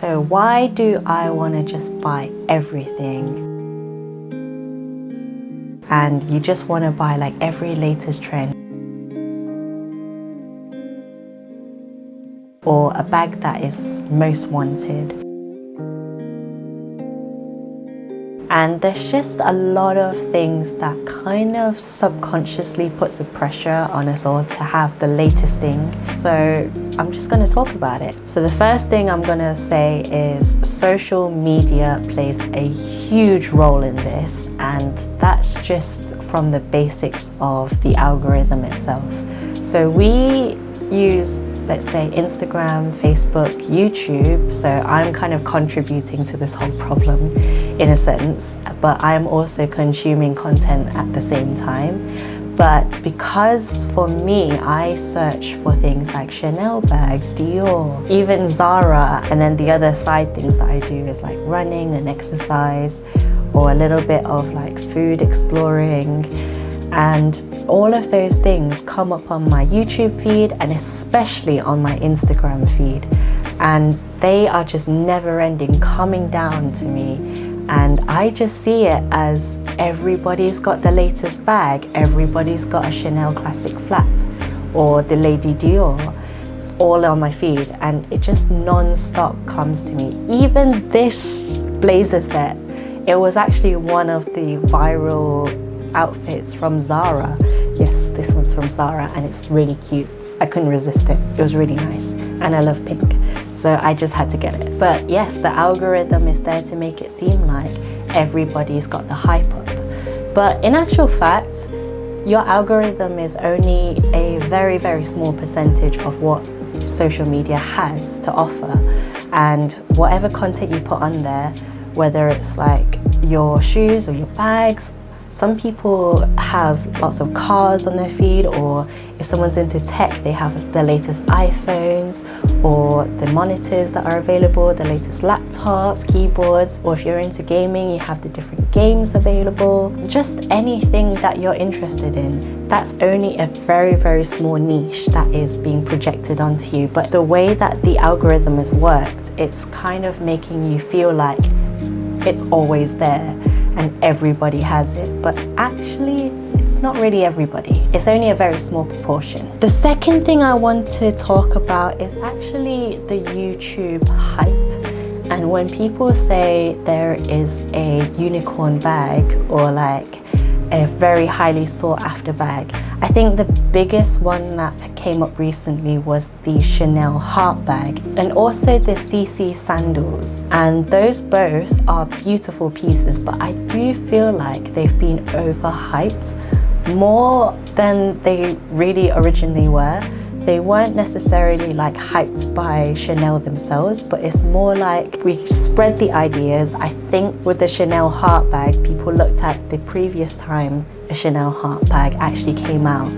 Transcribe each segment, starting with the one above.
So why do I want to just buy everything? And you just want to buy like every latest trend. Or a bag that is most wanted. And there's just a lot of things that kind of subconsciously puts a pressure on us all to have the latest thing. So I'm just going to talk about it. So the first thing I'm going to say is social media plays a huge role in this, and that's just from the basics of the algorithm itself. So we use, let's say, Instagram, Facebook, YouTube. So I'm kind of contributing to this whole problem in a sense, but I'm also consuming content at the same time. But because for me, I search for things like Chanel bags, Dior, even Zara, and then the other side things that I do is like running and exercise, or a little bit of like food exploring. And all of those things come up on my YouTube feed and especially on my Instagram feed. And they are just never ending, coming down to me. And I just see it as everybody's got the latest bag, everybody's got a Chanel classic flap or the Lady Dior. It's all on my feed and it just non-stop comes to me. Even this blazer set, it was actually one of the viral outfits from Zara. Yes, this one's from Zara and it's really cute. I couldn't resist it. It was really nice and I love pink, so I just had to get it. But yes, the algorithm is there to make it seem like everybody's got the hype up. But in actual fact, your algorithm is only a very, very small percentage of what social media has to offer. And whatever content you put on there, whether it's like your shoes or your bags, some people have lots of cars on their feed, or if someone's into tech, they have the latest iPhones or the monitors that are available, the latest laptops, keyboards, or if you're into gaming, you have the different games available. Just anything that you're interested in. That's only a very, very small niche that is being projected onto you. But the way that the algorithm has worked, it's kind of making you feel like it's always there and everybody has it, but actually it's not really everybody. It's only a very small proportion. The second thing I want to talk about is actually the YouTube hype. And when people say there is a unicorn bag or like a very highly sought after bag, I think the biggest one that came up recently was the Chanel heart bag and also the CC sandals. And those both are beautiful pieces, but I do feel like they've been overhyped more than they really originally were. They weren't necessarily like hyped by Chanel themselves, but it's more like we spread the ideas. I think with the Chanel heart bag, people looked at the previous time a Chanel heart bag actually came out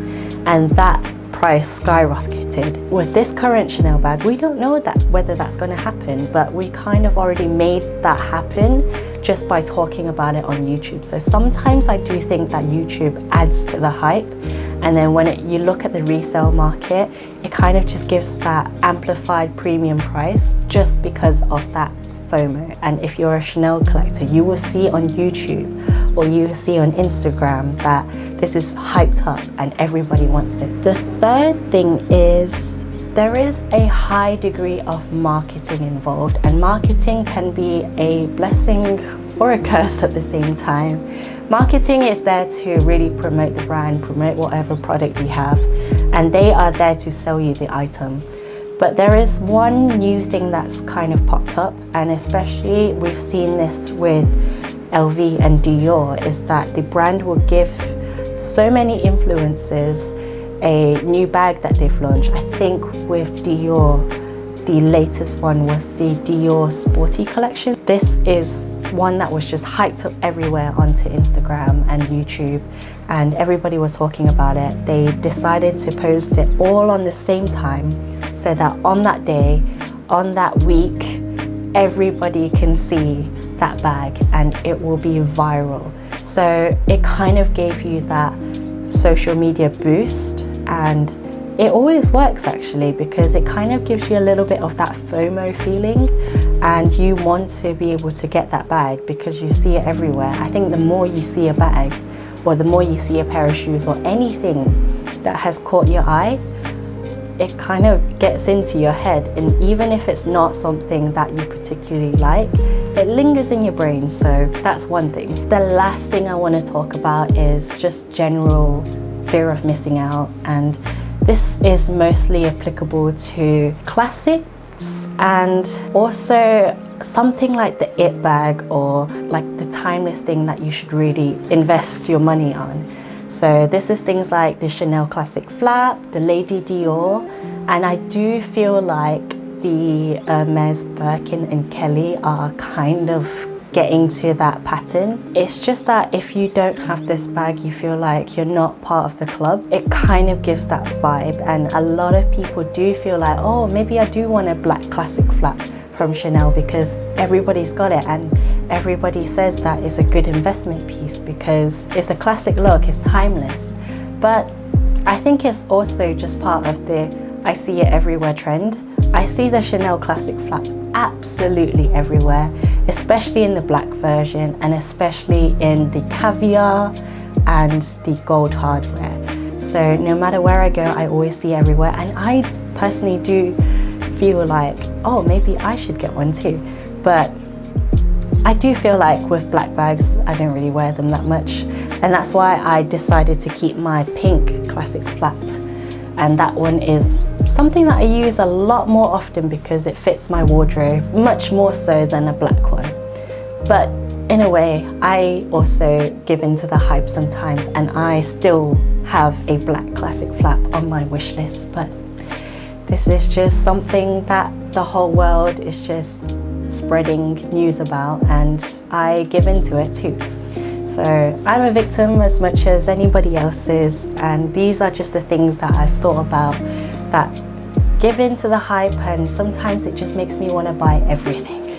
and that price skyrocketed. With this current Chanel bag, we don't know whether that's going to happen, but we kind of already made that happen just by talking about it on YouTube. So sometimes I do think that YouTube adds to the hype, and then when you look at the resale market, it kind of just gives that amplified premium price just because of that FOMO. And if you're a Chanel collector, you will see on YouTube or you will see on Instagram that this is hyped up and everybody wants it. The third thing is there is a high degree of marketing involved, and marketing can be a blessing or a curse at the same time. Marketing is there to really promote the brand, promote whatever product you have, and they are there to sell you the item. But there is one new thing that's kind of popped up, and especially we've seen this with LV and Dior, is that the brand will give so many influencers a new bag that they've launched. I think with Dior, the latest one was the Dior Sporty collection. This is one that was just hyped up everywhere onto Instagram and YouTube, and everybody was talking about it. They decided to post it all on the same time so that on that day, on that week, everybody can see that bag and it will be viral. So it kind of gave you that social media boost, and it always works actually, because it kind of gives you a little bit of that FOMO feeling. and you want to be able to get that bag because you see it everywhere. I think the more you see a bag, or the more you see a pair of shoes or anything that has caught your eye, it kind of gets into your head, and even if it's not something that you particularly like, it lingers in your brain. So that's one thing. The last thing I want to talk about is just general fear of missing out, and this is mostly applicable to classics and also something like the it bag, or like the timeless thing that you should really invest your money on. So this is things like the Chanel classic flap, the Lady Dior, and I do feel like the Hermes Birkin and Kelly are kind of getting to that pattern. It's just that if you don't have this bag, you feel like you're not part of the club. It kind of gives that vibe, and a lot of people do feel like, oh, maybe I do want a black classic flap from Chanel because everybody's got it and everybody says that it's a good investment piece because it's a classic look, it's timeless. But I think it's also just part of the I see it everywhere trend. I see the Chanel classic flap absolutely everywhere, especially in the black version and especially in the caviar and the gold hardware. So no matter where I go, I always see everywhere, and I personally do feel like, oh, maybe I should get one too. But I do feel like with black bags, I don't really wear them that much, and that's why I decided to keep my pink classic flap. And that one is something that I use a lot more often because it fits my wardrobe much more so than a black one. But in a way, I also give into the hype sometimes, and I still have a black classic flap on my wish list. But this is just something that the whole world is just spreading news about, and I give into it too. So I'm a victim as much as anybody else is, and these are just the things that I've thought about that give into the hype, and sometimes it just makes me want to buy everything,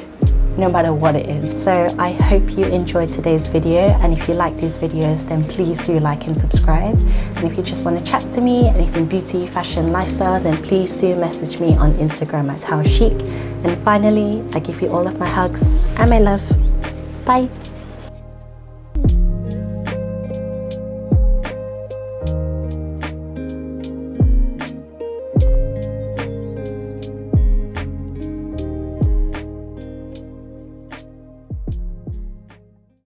no matter what it is. So I hope you enjoyed today's video, and if you like these videos, then please do like and subscribe. And if you just want to chat to me, anything beauty, fashion, lifestyle, then please do message me on Instagram at hauchicyt. And finally, I give you all of my hugs and my love. Bye.